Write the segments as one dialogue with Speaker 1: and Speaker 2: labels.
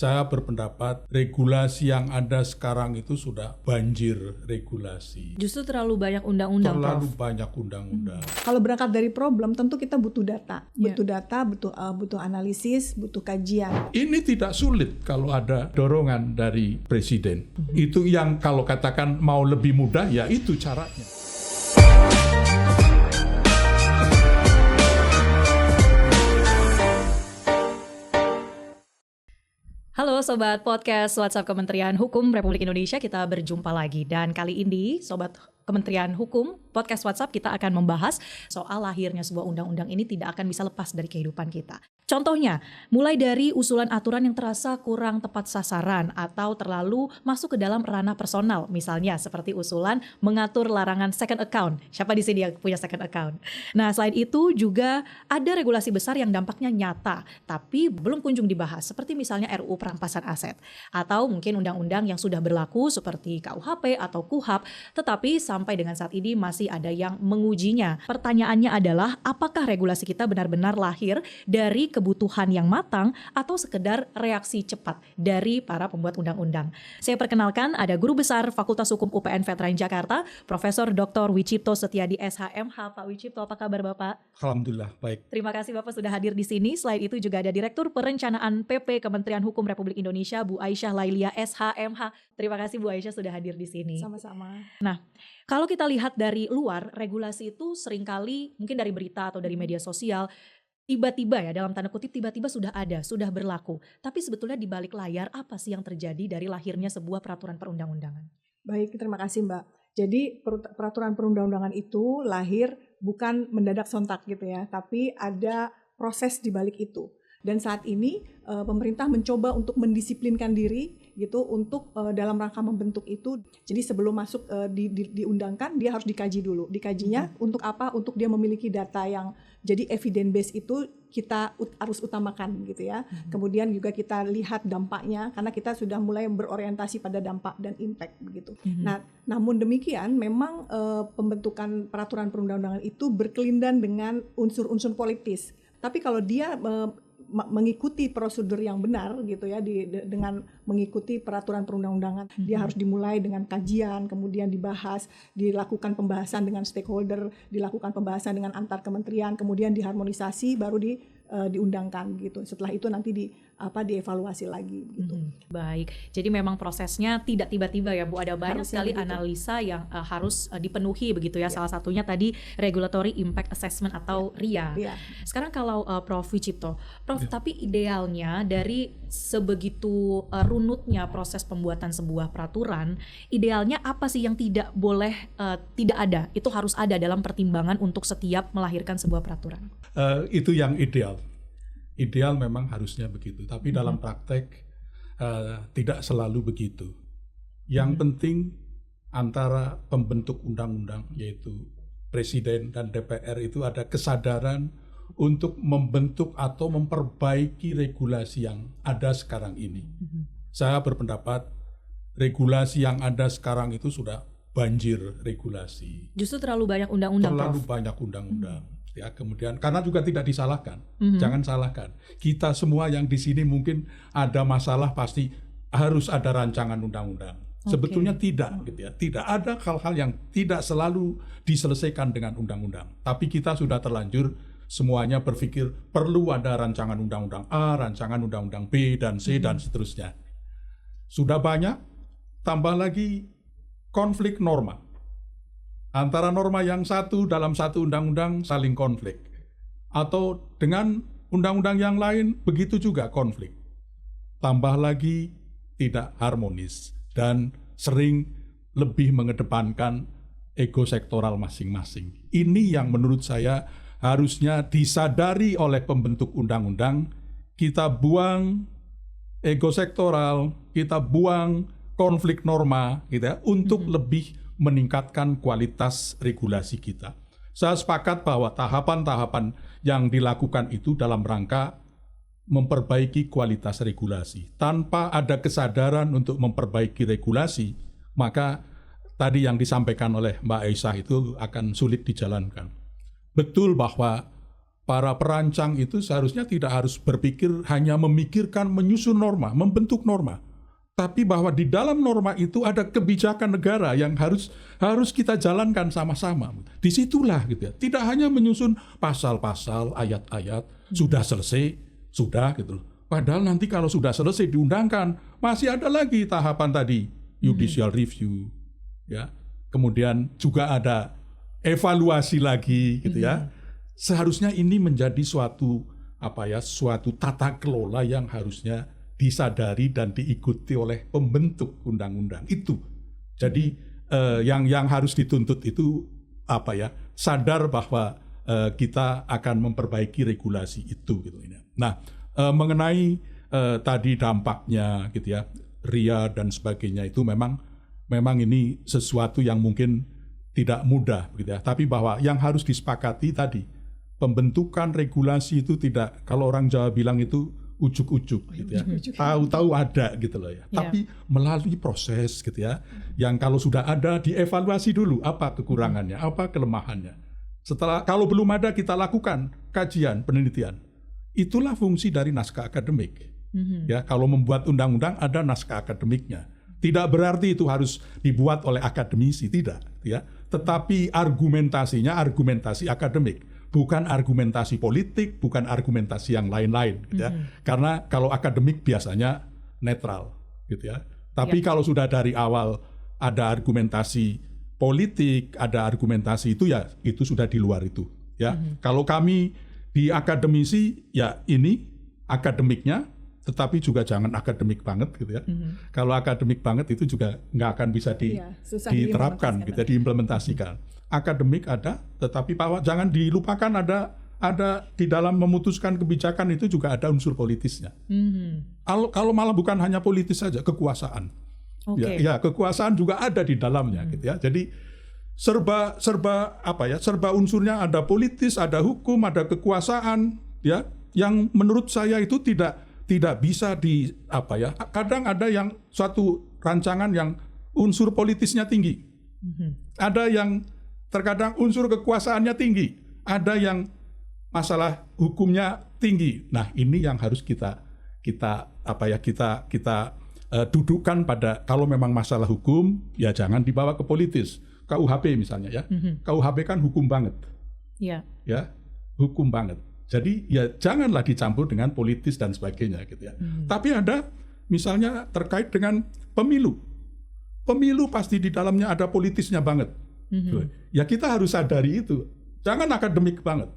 Speaker 1: Saya berpendapat regulasi yang ada sekarang itu sudah banjir regulasi.
Speaker 2: Justru terlalu banyak undang-undang,
Speaker 1: Terlalu
Speaker 2: Prof.
Speaker 1: banyak undang-undang.
Speaker 3: Kalau berangkat dari problem, tentu kita butuh data,
Speaker 2: Yeah.
Speaker 3: butuh analisis, butuh kajian.
Speaker 1: Ini tidak sulit kalau ada dorongan dari presiden. Itu yang kalau katakan mau lebih mudah, ya itu caranya.
Speaker 2: Halo Sobat Podcast WhatsApp Kementerian Hukum Republik Indonesia, kita berjumpa lagi. Dan kali ini Sobat Kementerian Hukum Podcast WhatsApp kita akan membahas soal lahirnya sebuah undang-undang ini tidak akan bisa lepas dari kehidupan kita. Contohnya, mulai dari usulan aturan yang terasa kurang tepat sasaran atau terlalu masuk ke dalam ranah personal. Misalnya seperti usulan mengatur larangan second account. Siapa di sini yang punya second account? Nah, selain itu juga ada regulasi besar yang dampaknya nyata, tapi belum kunjung dibahas. Seperti misalnya RUU Perampasan Aset. Atau mungkin undang-undang yang sudah berlaku seperti KUHP atau KUHAP, tetapi sampai dengan saat ini masih ada yang mengujinya. Pertanyaannya adalah, apakah regulasi kita benar-benar lahir dari kebutuhan yang matang atau sekedar reaksi cepat dari para pembuat undang-undang? Saya perkenalkan ada Guru Besar Fakultas Hukum UPN Veteran Jakarta, Profesor Dr. Wicipto Setiadi SHMH. Pak Wicipto, apa kabar Bapak?
Speaker 1: Alhamdulillah, baik.
Speaker 2: Terima kasih Bapak sudah hadir di sini. Selain itu juga ada Direktur Perencanaan PP Kementerian Hukum Republik Indonesia, Bu Aisyah Lailia SHMH. Terima kasih Bu Aisyah sudah hadir di sini.
Speaker 3: Sama-sama.
Speaker 2: Kalau kita lihat dari luar, regulasi itu seringkali mungkin dari berita atau dari media sosial, tiba-tiba ya dalam tanda kutip tiba-tiba sudah ada, sudah berlaku. Tapi sebetulnya di balik layar apa sih yang terjadi dari lahirnya sebuah peraturan perundang-undangan?
Speaker 3: Baik, terima kasih Mbak. Jadi peraturan perundang-undangan itu lahir bukan mendadak sontak gitu ya, tapi ada proses di balik itu. Dan saat ini pemerintah mencoba untuk mendisiplinkan diri gitu untuk dalam rangka membentuk itu. Jadi sebelum masuk diundangkan dia harus dikaji dulu. Dikajinya untuk apa? Untuk dia memiliki data yang jadi evidence base itu kita harus utamakan gitu ya. Kemudian juga kita lihat dampaknya karena kita sudah mulai berorientasi pada dampak dan impact begitu. Nah, namun demikian memang pembentukan peraturan perundang-undangan itu berkelindan dengan unsur-unsur politis. Tapi kalau dia mengikuti prosedur yang benar gitu ya dengan mengikuti peraturan perundang-undangan, dia harus dimulai dengan kajian, kemudian dibahas, dilakukan pembahasan dengan stakeholder, dilakukan pembahasan dengan antar kementerian, kemudian diharmonisasi baru diundangkan gitu. Setelah itu nanti dievaluasi lagi gitu.
Speaker 2: Baik, jadi memang prosesnya tidak tiba-tiba ya Bu, ada banyak
Speaker 3: Harusnya
Speaker 2: sekali
Speaker 3: begitu.
Speaker 2: analisa yang harus dipenuhi begitu ya. Salah satunya tadi Regulatory Impact Assessment atau RIA.
Speaker 3: Iya.
Speaker 2: Sekarang kalau Prof Wicipto, Prof, tapi idealnya dari sebegitu runutnya proses pembuatan sebuah peraturan, idealnya apa sih yang tidak boleh tidak ada? Itu harus ada dalam pertimbangan untuk setiap melahirkan sebuah peraturan.
Speaker 1: Itu yang ideal. Ideal memang harusnya begitu, tapi dalam praktek tidak selalu begitu. Yang penting antara pembentuk undang-undang yaitu Presiden dan DPR itu ada kesadaran untuk membentuk atau memperbaiki regulasi yang ada sekarang ini. Saya berpendapat regulasi yang ada sekarang itu sudah banjir regulasi.
Speaker 2: Justru terlalu banyak undang-undang,
Speaker 1: Terlalu
Speaker 2: Prof.
Speaker 1: banyak undang-undang. Ya, kemudian karena juga tidak disalahkan, jangan salahkan. Kita semua yang di sini mungkin ada masalah pasti harus ada rancangan undang-undang. Sebetulnya tidak, gitu ya. Tidak ada hal-hal yang tidak selalu diselesaikan dengan undang-undang. Tapi kita sudah terlanjur semuanya berpikir perlu ada rancangan undang-undang A, rancangan undang-undang B dan C dan seterusnya. Sudah banyak, tambah lagi konflik norma. Antara norma yang satu dalam satu undang-undang saling konflik. Atau dengan undang-undang yang lain begitu juga konflik. Tambah lagi tidak harmonis dan sering lebih mengedepankan ego sektoral masing-masing. Ini yang menurut saya harusnya disadari oleh pembentuk undang-undang. Kita buang ego sektoral, kita buang konflik norma gitu ya, untuk lebih meningkatkan kualitas regulasi kita. Saya sepakat bahwa tahapan-tahapan yang dilakukan itu dalam rangka memperbaiki kualitas regulasi. Tanpa ada kesadaran untuk memperbaiki regulasi, maka tadi yang disampaikan oleh Mbak Aisyah itu akan sulit dijalankan. Betul bahwa para perancang itu seharusnya tidak harus berpikir hanya memikirkan menyusun norma, membentuk norma. Tapi bahwa di dalam norma itu ada kebijakan negara yang harus kita jalankan sama-sama. Disitulah gitu ya. Tidak hanya menyusun pasal-pasal, ayat-ayat, sudah selesai, sudah gitu loh. Padahal nanti kalau sudah selesai diundangkan, masih ada lagi tahapan tadi, judicial review, ya. Kemudian juga ada evaluasi lagi gitu ya. Seharusnya ini menjadi suatu tata kelola yang harusnya disadari dan diikuti oleh pembentuk undang-undang itu. Jadi yang harus dituntut itu sadar bahwa kita akan memperbaiki regulasi itu gitu. Nah, mengenai tadi dampaknya gitu ya, RIA dan sebagainya itu memang ini sesuatu yang mungkin tidak mudah gitu ya. Tapi bahwa yang harus disepakati tadi, pembentukan regulasi itu tidak, kalau orang Jawa bilang itu ujuk-ujuk gitu ya, tahu-tahu ada gitu loh ya. Tapi melalui proses gitu ya, yang kalau sudah ada dievaluasi dulu apa kekurangannya, apa kelemahannya. Setelah kalau belum ada kita lakukan kajian, penelitian. Itulah fungsi dari naskah akademik. Ya, kalau membuat undang-undang ada naskah akademiknya. Tidak berarti itu harus dibuat oleh akademisi, tidak ya. Tetapi argumentasinya argumentasi akademik. Bukan argumentasi politik, bukan argumentasi yang lain-lain, gitu ya. Karena kalau akademik biasanya netral, gitu ya. Tapi kalau sudah dari awal ada argumentasi politik, ada argumentasi itu ya itu sudah di luar itu, ya. Kalau kami di akademisi ya ini akademiknya, tetapi juga jangan akademik banget, gitu ya. Kalau akademik banget itu juga nggak akan bisa diterapkan, gitu, diimplementasikan. Akademik ada, tetapi bahwa jangan dilupakan ada di dalam memutuskan kebijakan itu juga ada unsur politisnya. Kalau malah bukan hanya politis saja, kekuasaan. Ya, kekuasaan juga ada di dalamnya, gitu ya. Jadi serba unsurnya, ada politis, ada hukum, ada kekuasaan, ya. Yang menurut saya itu tidak bisa kadang ada yang suatu rancangan yang unsur politisnya tinggi. Ada yang terkadang unsur kekuasaannya tinggi, ada yang masalah hukumnya tinggi. Nah, ini yang harus kita dudukkan pada, kalau memang masalah hukum ya jangan dibawa ke politis. KUHP misalnya ya. KUHP kan hukum banget. Ya, hukum banget. Jadi ya janganlah dicampur dengan politis dan sebagainya gitu ya. Tapi ada misalnya terkait dengan pemilu. Pemilu pasti di dalamnya ada politisnya banget. Ya kita harus sadari itu, jangan akademik banget.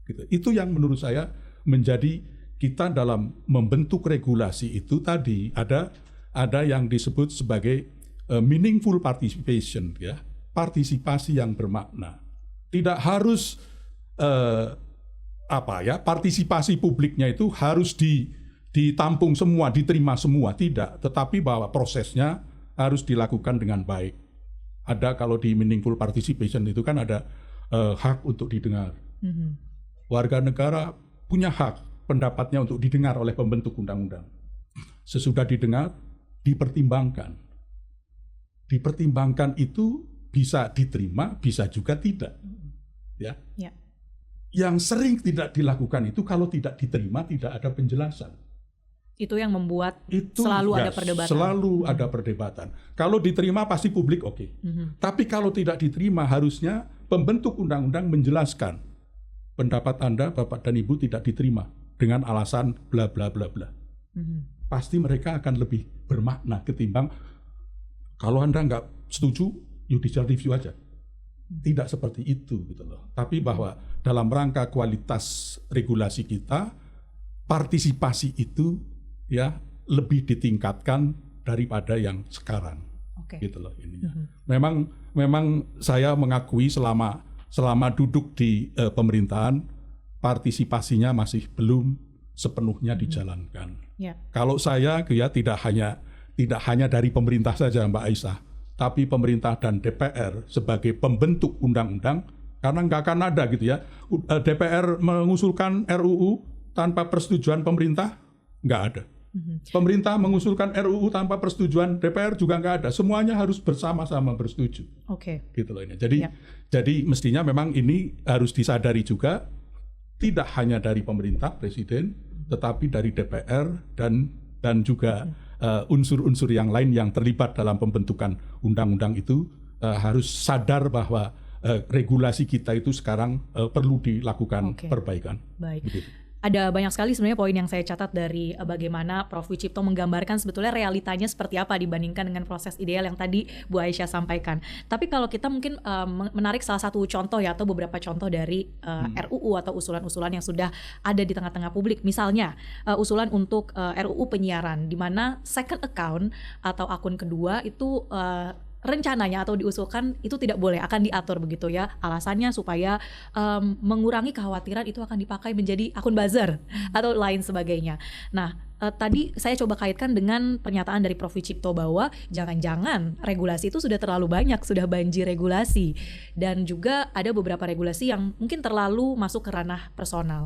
Speaker 1: Gitu. Itu yang menurut saya menjadi kita dalam membentuk regulasi itu tadi ada yang disebut sebagai meaningful participation, ya, partisipasi yang bermakna. Tidak harus partisipasi publiknya itu harus ditampung semua, diterima semua, tidak. Tetapi bahwa prosesnya harus dilakukan dengan baik. Ada kalau di meaningful participation itu kan ada hak untuk didengar. Warga negara punya hak pendapatnya untuk didengar oleh pembentuk undang-undang. Sesudah didengar, dipertimbangkan. Dipertimbangkan itu bisa diterima, bisa juga tidak. Ya. Yang sering tidak dilakukan itu kalau tidak diterima tidak ada penjelasan.
Speaker 2: Itu yang membuat selalu ada perdebatan.
Speaker 1: Selalu ada perdebatan. Kalau diterima pasti publik oke. Tapi kalau tidak diterima harusnya pembentuk undang-undang menjelaskan pendapat Anda, Bapak dan Ibu tidak diterima dengan alasan bla bla bla bla. Pasti mereka akan lebih bermakna ketimbang kalau Anda nggak setuju, judicial review aja. Tidak seperti itu gitu loh. Tapi bahwa dalam rangka kualitas regulasi kita, partisipasi itu ya lebih ditingkatkan daripada yang sekarang, gitu loh ininya. Memang saya mengakui selama duduk di pemerintahan, partisipasinya masih belum sepenuhnya dijalankan. Kalau saya ya tidak hanya dari pemerintah saja, Mbak Aisyah, tapi pemerintah dan DPR sebagai pembentuk undang-undang, karena nggak akan ada gitu ya. DPR mengusulkan RUU tanpa persetujuan pemerintah, nggak ada. Pemerintah mengusulkan RUU tanpa persetujuan DPR juga nggak ada. Semuanya harus bersama-sama bersetuju. Gitu loh ini. Jadi mestinya memang ini harus disadari juga tidak hanya dari pemerintah, presiden, tetapi dari DPR dan juga unsur-unsur yang lain yang terlibat dalam pembentukan undang-undang itu harus sadar bahwa regulasi kita itu sekarang perlu dilakukan perbaikan.
Speaker 2: Baik.
Speaker 1: Begitu.
Speaker 2: Ada banyak sekali sebenarnya poin yang saya catat dari bagaimana Prof. Wicipto menggambarkan sebetulnya realitanya seperti apa dibandingkan dengan proses ideal yang tadi Bu Aisyah sampaikan. Tapi kalau kita mungkin menarik salah satu contoh ya, atau beberapa contoh dari RUU atau usulan-usulan yang sudah ada di tengah-tengah publik. Misalnya usulan untuk RUU penyiaran, di mana second account atau akun kedua itu rencananya atau diusulkan itu tidak boleh, akan diatur begitu ya. Alasannya supaya mengurangi kekhawatiran itu akan dipakai menjadi akun buzzer atau lain sebagainya. Nah, tadi saya coba kaitkan dengan pernyataan dari Prof. Wicipto bahwa jangan-jangan regulasi itu sudah terlalu banyak, sudah banjir regulasi. Dan juga ada beberapa regulasi yang mungkin terlalu masuk ke ranah personal.